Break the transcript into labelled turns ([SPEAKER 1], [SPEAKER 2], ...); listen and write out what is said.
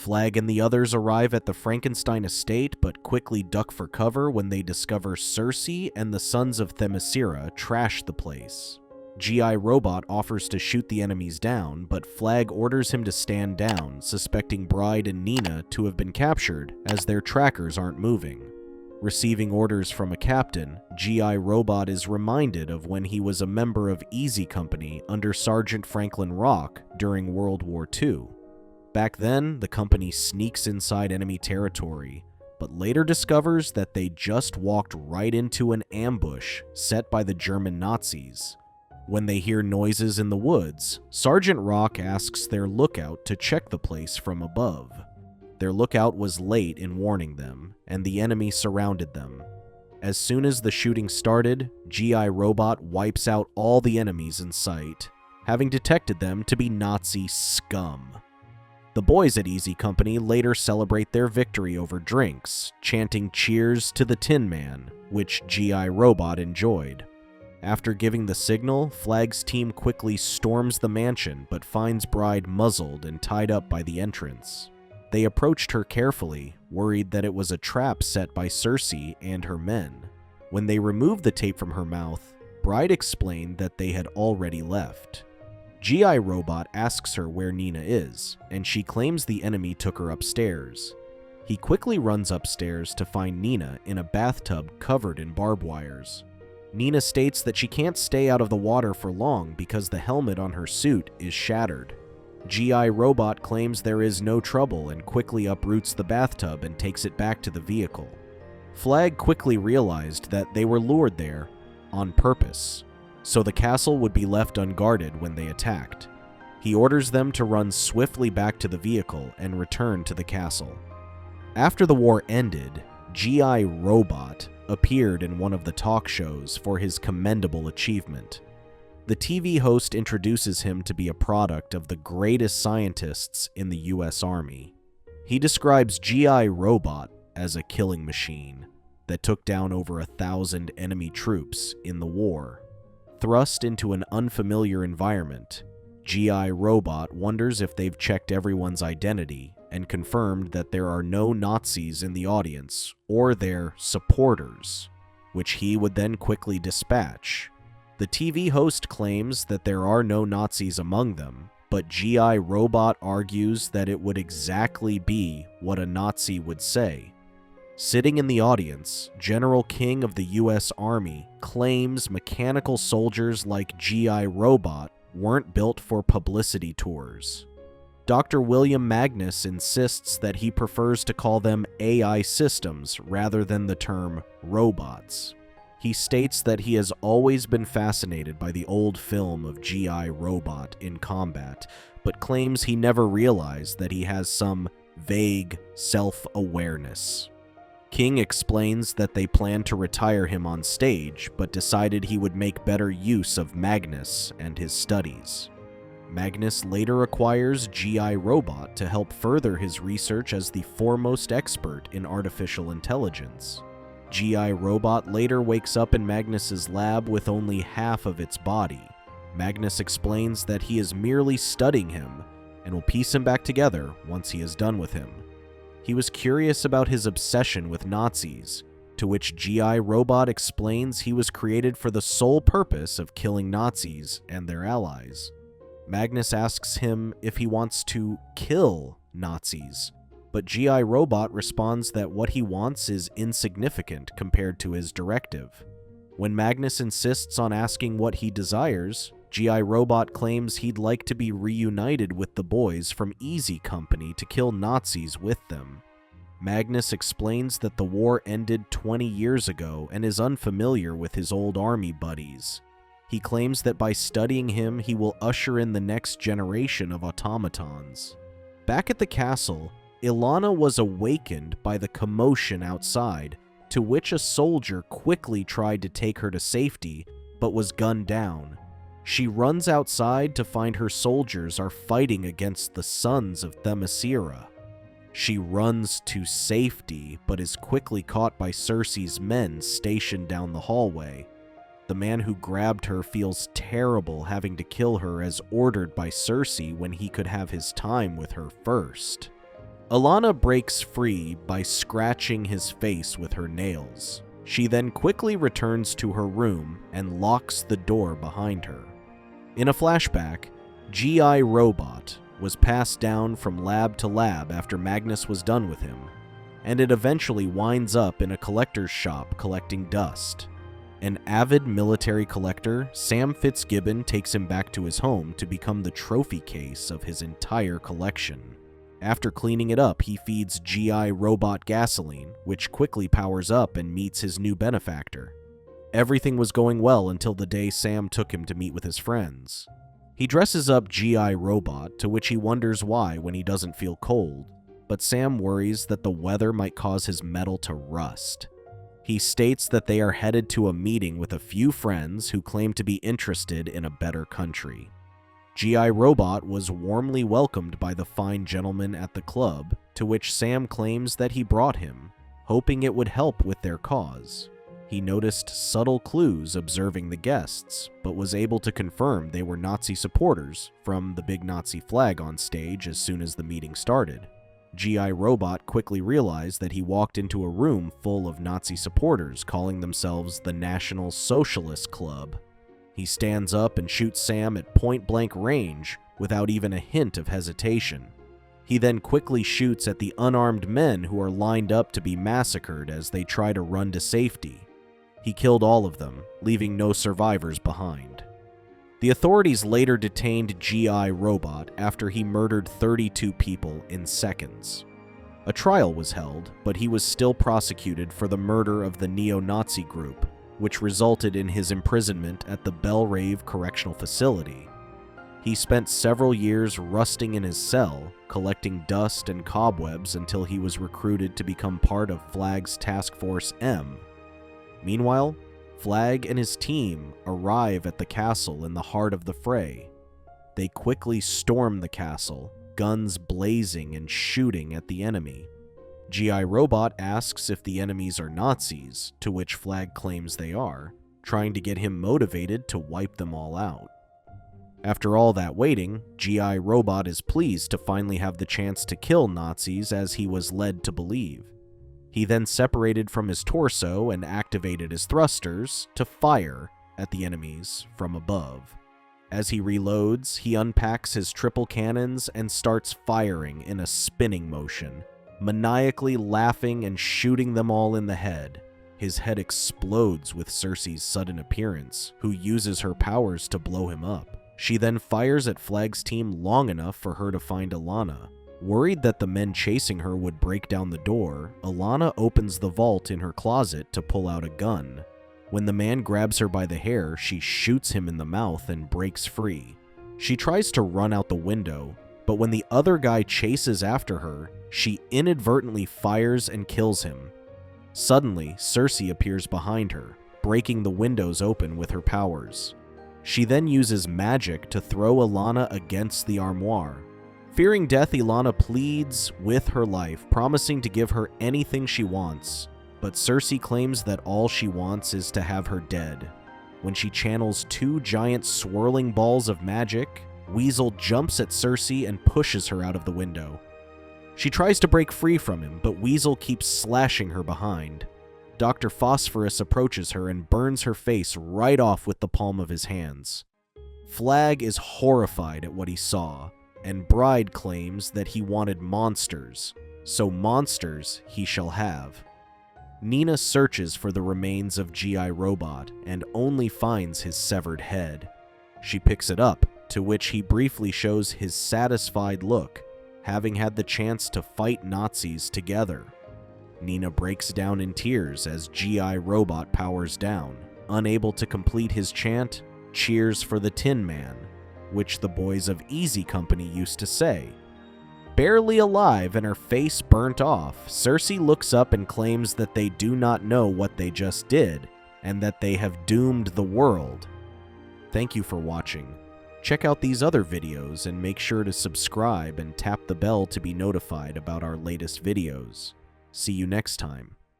[SPEAKER 1] Flag and the others arrive at the Frankenstein estate but quickly duck for cover when they discover Cersei and the Sons of Themyscira trash the place. G.I. Robot offers to shoot the enemies down, but Flag orders him to stand down, suspecting Bride and Nina to have been captured as their trackers aren't moving. Receiving orders from a captain, G.I. Robot is reminded of when he was a member of Easy Company under Sergeant Franklin Rock during World War II. Back then, the company sneaks inside enemy territory, but later discovers that they just walked right into an ambush set by the German Nazis. When they hear noises in the woods, Sergeant Rock asks their lookout to check the place from above. Their lookout was late in warning them, and the enemy surrounded them. As soon as the shooting started, G.I. Robot wipes out all the enemies in sight, having detected them to be Nazi scum. The boys at Easy Company later celebrate their victory over drinks, chanting cheers to the Tin Man, which G.I. Robot enjoyed. After giving the signal, Flag's team quickly storms the mansion but finds Bride muzzled and tied up by the entrance. They approached her carefully, worried that it was a trap set by Cersei and her men. When they removed the tape from her mouth, Bride explained that they had already left. G.I. Robot asks her where Nina is, and she claims the enemy took her upstairs. He quickly runs upstairs to find Nina in a bathtub covered in barbed wires. Nina states that she can't stay out of the water for long because the helmet on her suit is shattered. G.I. Robot claims there is no trouble and quickly uproots the bathtub and takes it back to the vehicle. Flag quickly realized that they were lured there on purpose, so the castle would be left unguarded when they attacked. He orders them to run swiftly back to the vehicle and return to the castle. After the war ended, G.I. Robot appeared in one of the talk shows for his commendable achievement. The TV host introduces him to be a product of the greatest scientists in the U.S. Army. He describes G.I. Robot as a killing machine that took down over 1,000 enemy troops in the war. Thrust into an unfamiliar environment, G.I. Robot wonders if they've checked everyone's identity and confirmed that there are no Nazis in the audience or their supporters, which he would then quickly dispatch. The TV host claims that there are no Nazis among them, but G.I. Robot argues that it would exactly be what a Nazi would say. Sitting in the audience, General King of the U.S. Army claims mechanical soldiers like G.I. Robot weren't built for publicity tours. Dr. William Magnus insists that he prefers to call them AI systems rather than the term robots. He states that he has always been fascinated by the old film of G.I. Robot in combat, but claims he never realized that he has some vague self-awareness. King explains that they planned to retire him on stage, but decided he would make better use of Magnus and his studies. Magnus later acquires G.I. Robot to help further his research as the foremost expert in artificial intelligence. G.I. Robot later wakes up in Magnus's lab with only half of its body. Magnus explains that he is merely studying him and will piece him back together once he is done with him. He was curious about his obsession with Nazis, to which G.I. Robot explains he was created for the sole purpose of killing Nazis and their allies. Magnus asks him if he wants to kill Nazis, but G.I. Robot responds that what he wants is insignificant compared to his directive. When Magnus insists on asking what he desires, G.I. Robot claims he'd like to be reunited with the boys from Easy Company to kill Nazis with them. Magnus explains that the war ended 20 years ago and is unfamiliar with his old army buddies. He claims that by studying him, he will usher in the next generation of automatons. Back at the castle, Ilana was awakened by the commotion outside, to which a soldier quickly tried to take her to safety, but was gunned down. She runs outside to find her soldiers are fighting against the Sons of Themyscira. She runs to safety, but is quickly caught by Cersei's men stationed down the hallway. The man who grabbed her feels terrible having to kill her as ordered by Cersei when he could have his time with her first. Alana breaks free by scratching his face with her nails. She then quickly returns to her room and locks the door behind her. In a flashback, G.I. Robot was passed down from lab to lab after Magnus was done with him, and it eventually winds up in a collector's shop collecting dust. An avid military collector, Sam Fitzgibbon takes him back to his home to become the trophy case of his entire collection. After cleaning it up, he feeds G.I. Robot gasoline, which quickly powers up and meets his new benefactor. Everything was going well until the day Sam took him to meet with his friends. He dresses up G.I. Robot, to which he wonders why when he doesn't feel cold, but Sam worries that the weather might cause his metal to rust. He states that they are headed to a meeting with a few friends who claim to be interested in a better country. G.I. Robot was warmly welcomed by the fine gentleman at the club, to which Sam claims that he brought him, hoping it would help with their cause. He noticed subtle clues observing the guests, but was able to confirm they were Nazi supporters from the big Nazi flag on stage as soon as the meeting started. G.I. Robot quickly realized that he walked into a room full of Nazi supporters calling themselves the National Socialist Club. He stands up and shoots Sam at point-blank range without even a hint of hesitation. He then quickly shoots at the unarmed men who are lined up to be massacred as they try to run to safety. He killed all of them, leaving no survivors behind. The authorities later detained G.I. Robot after he murdered 32 people in seconds. A trial was held, but he was still prosecuted for the murder of the neo-Nazi group, which resulted in his imprisonment at the Belrave Correctional Facility. He spent several years rusting in his cell, collecting dust and cobwebs until he was recruited to become part of Flag's Task Force M. Meanwhile, Flag and his team arrive at the castle in the heart of the fray. They quickly storm the castle, guns blazing and shooting at the enemy. G.I. Robot asks if the enemies are Nazis, to which Flag claims they are, trying to get him motivated to wipe them all out. After all that waiting, G.I. Robot is pleased to finally have the chance to kill Nazis as he was led to believe. He then separated from his torso and activated his thrusters to fire at the enemies from above. As he reloads, he unpacks his triple cannons and starts firing in a spinning motion, maniacally laughing and shooting them all in the head. His head explodes with Cersei's sudden appearance, who uses her powers to blow him up. She then fires at Flag's team long enough for her to find Alana. Worried that the men chasing her would break down the door, Alana opens the vault in her closet to pull out a gun. When the man grabs her by the hair, she shoots him in the mouth and breaks free. She tries to run out the window, but when the other guy chases after her, she inadvertently fires and kills him. Suddenly, Cersei appears behind her, breaking the windows open with her powers. She then uses magic to throw Alana against the armoire. Fearing death, Ilana pleads with her life, promising to give her anything she wants, but Cersei claims that all she wants is to have her dead. When she channels two giant swirling balls of magic, Weasel jumps at Cersei and pushes her out of the window. She tries to break free from him, but Weasel keeps slashing her behind. Dr. Phosphorus approaches her and burns her face right off with the palm of his hands. Flag is horrified at what he saw, and Bride claims that he wanted monsters, so monsters he shall have. Nina searches for the remains of G.I. Robot and only finds his severed head. She picks it up, to which he briefly shows his satisfied look, having had the chance to fight Nazis together. Nina breaks down in tears as G.I. Robot powers down, unable to complete his chant, "Cheers for the Tin Man," which the boys of Easy Company used to say. Barely alive and her face burnt off, Cersei looks up and claims that they do not know what they just did, and that they have doomed the world. Thank you for watching. Check out these other videos and make sure to subscribe and tap the bell to be notified about our latest videos. See you next time.